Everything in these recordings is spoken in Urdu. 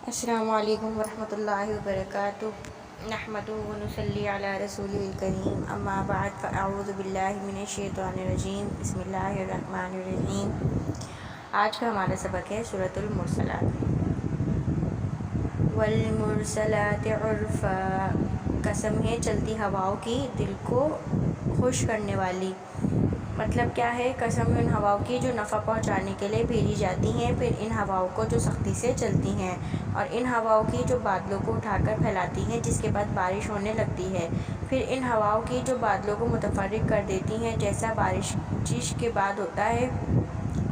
السلام علیکم ورحمۃ اللہ وبرکاتہ نحمدہ و نصلی علی رسولہ الکریم اما بعد فاعوذ باللہ من الشیطان الرجیم بسم اللہ الرحمن الرحیم۔ آج کا ہمارا سبق ہے سورۃ المرسلات۔ والمرسلات عرفا، قسم ہے چلتی ہواؤں کی دل کو خوش کرنے والی۔ مطلب کیا ہے؟ قسم ان ہواؤں کی جو نفع پہنچانے کے لیے بھیجی جاتی ہیں، پھر ان ہواؤں کو جو سختی سے چلتی ہیں، اور ان ہواؤں کی جو بادلوں کو اٹھا کر پھیلاتی ہیں جس کے بعد بارش ہونے لگتی ہے، پھر ان ہواؤں کی جو بادلوں کو متفرق کر دیتی ہیں جیسا بارش کے بعد ہوتا ہے،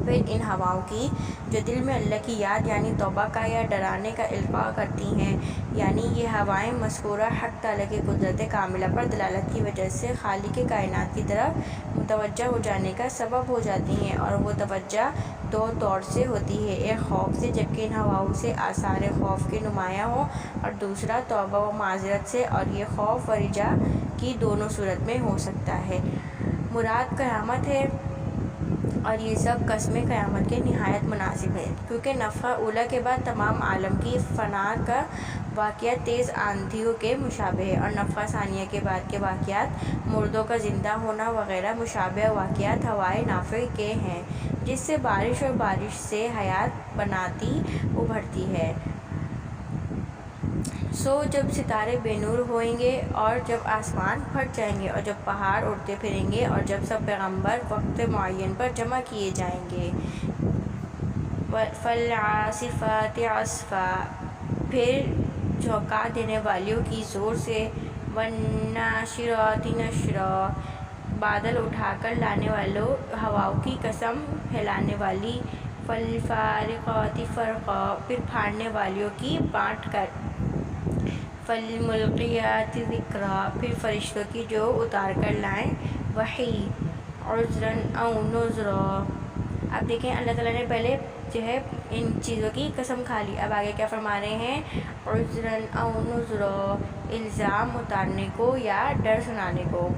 پھر ان ہواؤں کی جو دل میں اللہ کی یاد یعنی توبہ کا یا ڈرانے کا القاء کرتی ہیں، یعنی یہ ہوائیں مذکورہ حق تعالیٰ کی قدرت کاملہ پر دلالت کی وجہ سے خالق کائنات کی طرف متوجہ ہو جانے کا سبب ہو جاتی ہیں، اور وہ توجہ دو طور سے ہوتی ہے، ایک خوف سے جبکہ ان ہواؤں سے آثار خوف کے نمایاں ہوں، اور دوسرا توبہ و معذرت سے، اور یہ خوف و رجا کی دونوں صورت میں ہو سکتا ہے۔ مراد قیامت ہے، اور یہ سب قسم قیامت کے نہایت مناسب ہے، کیونکہ نفخہ اولیٰ کے بعد تمام عالم کی فنا کا واقعہ تیز آندھیوں کے مشابہ ہے، اور نفخہ ثانیہ کے بعد کے واقعات مردوں کا زندہ ہونا وغیرہ مشابہ واقعات ہوائے نافع کے ہیں، جس سے بارش اور بارش سے حیات بناتی ابھرتی ہے۔ جب ستارے بے نور ہوئیں گے، اور جب آسمان پھٹ جائیں گے، اور جب پہاڑ اڑتے پھریں گے، اور جب سب پیغمبر وقت معین پر جمع کیے جائیں گے۔ فالعاصفات عصفا، پھر جھونکا دینے والیوں کی زور سے۔ والناشرات نشرا، بادل اٹھا کر لانے والوں ہواؤں کی قسم پھیلانے والی۔ فالفارقات فرقا، پھر پھاڑنے والیوں کی بانٹ کر۔ فالملقیات ذکرا، پھر فرشتوں کی جو اتار کر لائیں وحی۔ عذرا او نذرا، اب دیکھیں اللہ تعالیٰ نے پہلے جو ہے ان چیزوں کی قسم کھا لی، اب آگے کیا فرما رہے ہیں؟ عذرا او نذرا، الزام اتارنے کو یا ڈر سنانے کو۔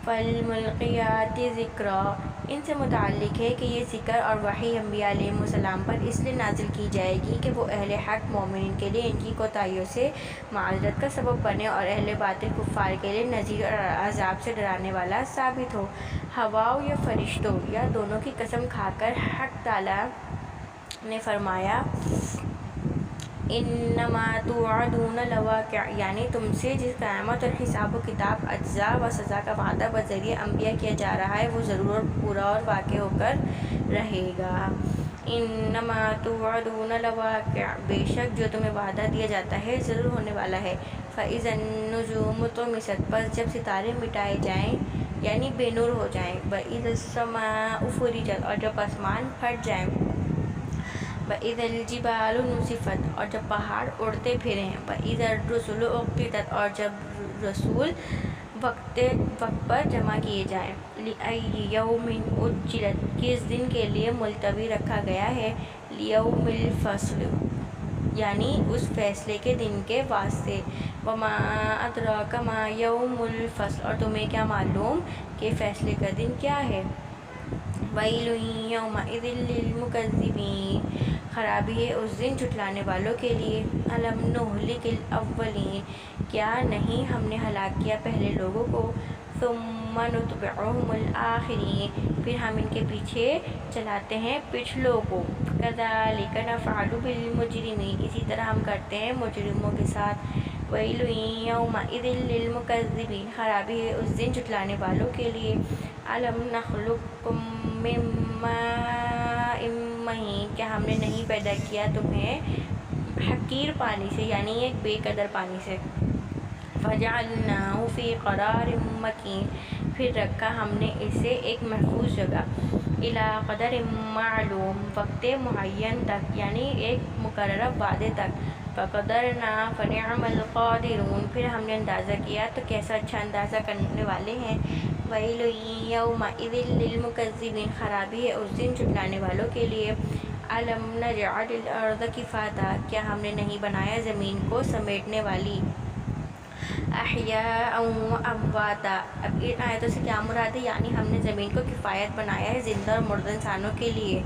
فالملقیات ذکرا، ان سے متعلق ہے کہ یہ ذکر اور وحی انبیاء علیہ السلام پر اس لیے نازل کی جائے گی کہ وہ اہل حق مومنین کے لیے ان کی کوتاہیوں سے معذرت کا سبب بنے، اور اہل باطل کفار کے لیے نذیر اور عذاب سے ڈرانے والا ثابت ہو۔ ہواؤں یا فرشتوں یا دونوں کی قسم کھا کر حق تعالیٰ نے فرمایا انما توعدون لواقع، یعنی تم سے جس قیامت اور حساب و کتاب، اجزا و سزا کا وعدہ بذریعہ انبیاء کیا جا رہا ہے، وہ ضرور پورا اور واقع ہو کر رہے گا۔ انما توعدون لواقع، بے شک جو تمہیں وعدہ دیا جاتا ہے ضرور ہونے والا ہے۔ فاذا النجوم طمست، پس جب ستارے مٹائے جائیں یعنی بے نور ہو جائیں۔ واذا السماء فرجت، اور جب آسمان پھٹ جائیں۔ واذا الجبال نسفت، اور جب پہاڑ اڑتے پھریں۔ واذا الرسل اقتت، اور جب رسول وقت پر جمع کیے جائیں۔ لأی یوم اجلت، کس دن کے لیے ملتوی رکھا گیا ہے۔ لیوم الفصل، یعنی اس فیصلے کے دن کے واسطے۔ وما ادراک ما یوم الفصل، اور تمہیں کیا معلوم کہ فیصلے کا دن کیا ہے۔ ویل یومئذ للمکذبین، خرابی ہے اس دن جھٹلانے والوں کے لیے۔ الم نہلک الاولین، کیا نہیں ہم نے ہلاک کیا پہلے لوگوں کو۔ ثم نتبعہم الآخرین، پھر ہم ان کے پیچھے چلاتے ہیں پچھلوں کو۔ کذالک نفعل بالمجرمین، اسی طرح ہم کرتے ہیں مجرموں کے ساتھ۔ ویل یومئذ للمکذبین، خرابی ہے اس دن جھٹلانے والوں کے لیے۔ الم نخلقکم من ماء مہین، کیا ہم نے نہیں پیدا کیا تمہیں حقیر پانی سے یعنی ایک بے قدر پانی سے۔ فجعلناہ فی قرار مکین، پھر رکھا ہم نے اسے ایک محفوظ جگہ۔ الی قدر معلوم، وقت معین تک یعنی ایک مقررہ وعدے تک۔ فقدرنا فنعم القادرون، پھر ہم نے اندازہ کیا تو کیسا اچھا اندازہ کرنے والے ہیں۔ ویل یومئذ للمکذبین، خرابی ہے اس دن جھٹلانے والوں کے لیے۔ الم نجعل الارض کفاتا، کیا ہم نے نہیں بنایا زمین کو سمیٹنے والی۔ احیاء و امواتا، اب ان آیتوں سے کیا مراد ہے؟ یعنی ہم نے زمین کو کفایت بنایا ہے زندہ اور مردہ انسانوں کے لیے۔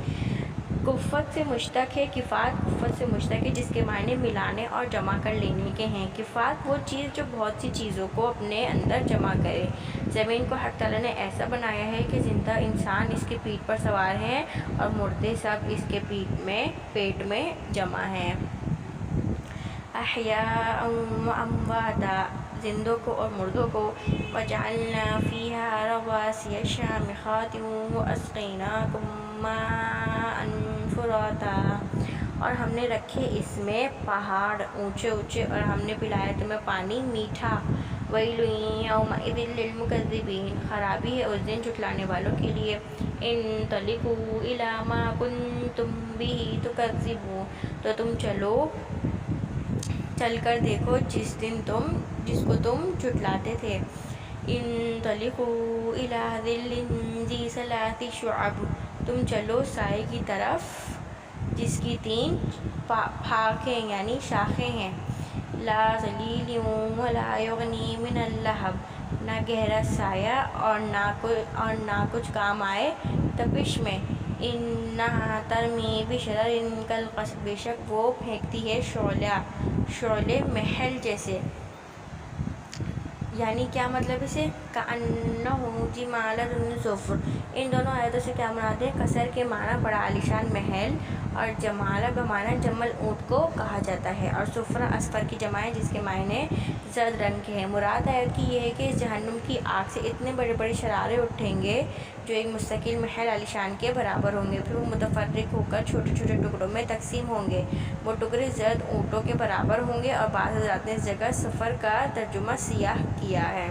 کفت سے مشتق ہے، کفات کفت سے مشتق ہے جس کے معنی ملانے اور جمع کر لینے کے ہیں۔ کفات وہ چیز جو بہت سی چیزوں کو اپنے اندر جمع کرے۔ زمین کو حق تعالیٰ نے ایسا بنایا ہے کہ زندہ انسان اس کی پیٹھ پر سوار ہیں اور مردے سب اس کے پیٹ میں جمع ہیں۔ احیاء و امواتا، زندوں کو اور مردوں کو۔ وجعلنا فیہا رواسیا شامخات واسقیناکم ماء فراتا، اور ہم نے رکھے اس میں پہاڑ اونچے اونچے اور ہم نے پلایا تمہیں پانی میٹھا۔ ویل یومئذ للمکذبین، خرابی ہے اس دن جھٹلانے والوں کے لیے۔ انطلقوا الی ما کنتم بہ تکذبون، تو تم چل کر دیکھو جس کو تم جھٹلاتے تھے۔ انطلقوا الی ظل ذی ثلاث شعب، تم چلو سائے کی طرف جس کی 3 پھاکیں یعنی شاخیں ہیں۔ لا ظلیل ولا یغنی من اللہب، نہ گہرا سایہ اور نہ کچھ کام آئے تپش میں۔ انہا ترمی بشرر کالقصر، بے شک وہ پھینکتی ہے شعلے محل جیسے۔ یعنی کیا مطلب اسے؟ کأنہ جمالۃ صفر، ان دونوں آیتوں سے کیا مراد ہے؟ قصر کے معنی بڑا عالیشان محل اور جمالہ بمعنی جمل اونٹ کو کہا جاتا ہے، اور صفرا اصفر کی جمع ہے جس کے معنی زرد رنگ کے ہیں۔ مراد آیت کی یہ ہے کہ اس جہنم کی آگ سے اتنے بڑے بڑے شرارے اٹھیں گے جو ایک مستقل محل عالیشان کے برابر ہوں گے، پھر وہ متفرق ہو کر چھوٹے چھوٹے ٹکڑوں میں تقسیم ہوں گے۔ وہ ٹکڑے زرد اونٹوں کے برابر ہوں گے، اور بعض حضرات نے اس جگہ صفر کا ترجمہ سیاہ کیا ہے۔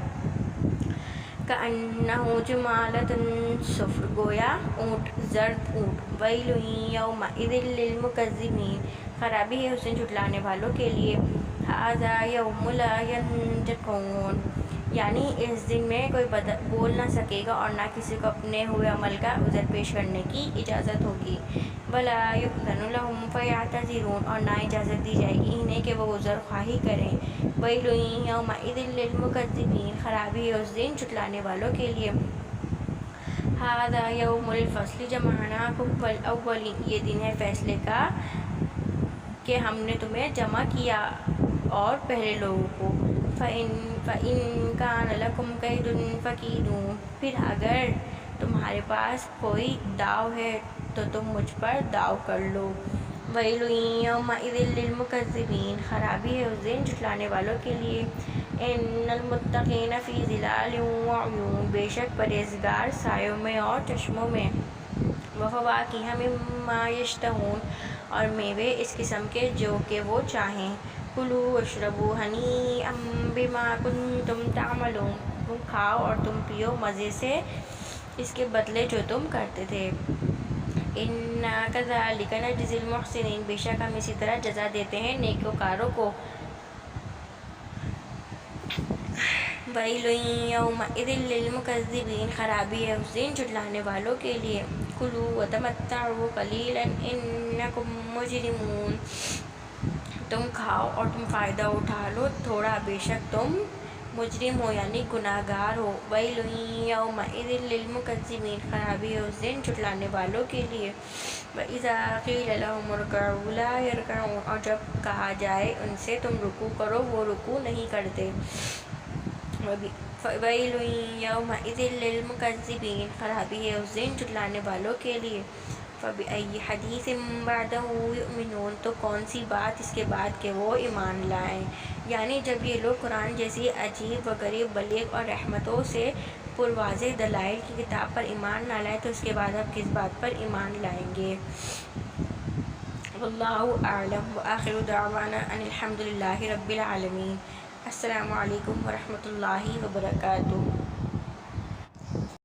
کأنہ جمالۃ صفر، گویا اونٹ، زرد اونٹ۔ ویل یومئذ للمکذبین، خرابی ہے اس دن جھٹلانے والوں کے لیے۔ ھذا یوم لا ینطقون، یعنی اس دن میں کوئی بول نہ سکے گا اور نہ کسی کو اپنے ہوئے عمل کا عذر پیش کرنے کی اجازت ہوگی۔ ولا یؤذن لہم فیعتذرون، اور نہ اجازت دی جائے گی انہیں کہ وہ عذر خواہی کریں۔ ویل یومئذ للمکذبین، خرابی ہے اس دن جھٹلانے والوں کے لیے۔ ھذا یوم الفصل جمعناکم والاولین، یہ دن ہے فیصلے کا کہ ہم نے تمہیں جمع کیا اور پہلے لوگوں کو۔ فَإِن كَانَ لَكُمْ كَيْدٌ فَكِیدُونِ، پھر اگر تمہارے پاس کوئی داؤ ہے تو تم مجھ پر داؤ کر لو۔ وَيْلٌ يَوْمَئِذٍ لِّلْمُكَذِّبِينَ، خرابی ہے اس دن جھٹلانے والوں کے لیے۔ إِنَّ الْمُتَّقِينَ فِي ظِلَالٍ وَعُيُونٍ، بے شک پرہیزگار سایوں میں اور چشموں میں۔ وَفَوَاكِهَ مِمَّا يَشْتَهُونَ، اور میوے اس قسم کے جو کہ وہ چاہیں۔ کُلُوا وَاشْرَبُوا هَنِيئًا بِمَا كُنتُمْ تَعْمَلُونَ، تم کھاؤ اور تم پیو مزے سے اس کے بدلے جو تم کرتے تھے۔ إِنَّا كَذَلِكَ نَجْزِي الْمُحْسِنِينَ، بے شک ہم اسی طرح جزا دیتے ہیں نیکوکاروں کو۔ وَيْلٌ يَوْمَئِذٍ لِّلْمُكَذِّبِينَ، خرابی ہے اس دن جھٹلانے والوں کے لیے۔ کُلُوا وَتَمَتَّعُوا قَلِيلًا إِنَّکُم مُجْرِمُونَ، تم کھاؤ اور تم فائدہ اٹھا لو تھوڑا، بے شک تم مجرم ہو یعنی گناہ گار ہو۔ وَيْلٌ يَوْمَئِذٍ لِّلْمُكَذِّبِينَ، خرابی ہے اس دن جھٹلانے والوں کے لیے۔ وَإِذَا قِیلَ لَهُمُ ارْكَعُوا لَا يَرْكَعُونَ، اور جب کہا جائے ان سے تم رکوع کرو وہ رکوع نہیں کرتے۔ وَيْلٌ يَوْمَئِذٍ لِّلْمُكَذِّبِينَ، خرابی ہے اس دن جھٹلانے والوں کے لیے۔ فَبِأَيِّ حَدِیثٍ بَعْدَهُ یُؤْمِنُونَ، تو کون سی بات اس کے بعد کہ وہ ایمان لائیں۔ یعنی جب یہ لوگ قرآن جیسی عجیب و غریب بلیغ اور رحمتوں سے پرواضح دلائل کی کتاب پر ایمان نہ لائیں تو اس کے بعد اب کس بات پر ایمان لائیں گے۔ واللہ اعلم، وآخر دعوانا ان الحمد للہ رب العالمین۔ السلام علیکم ورحمۃ اللہ وبرکاتہ۔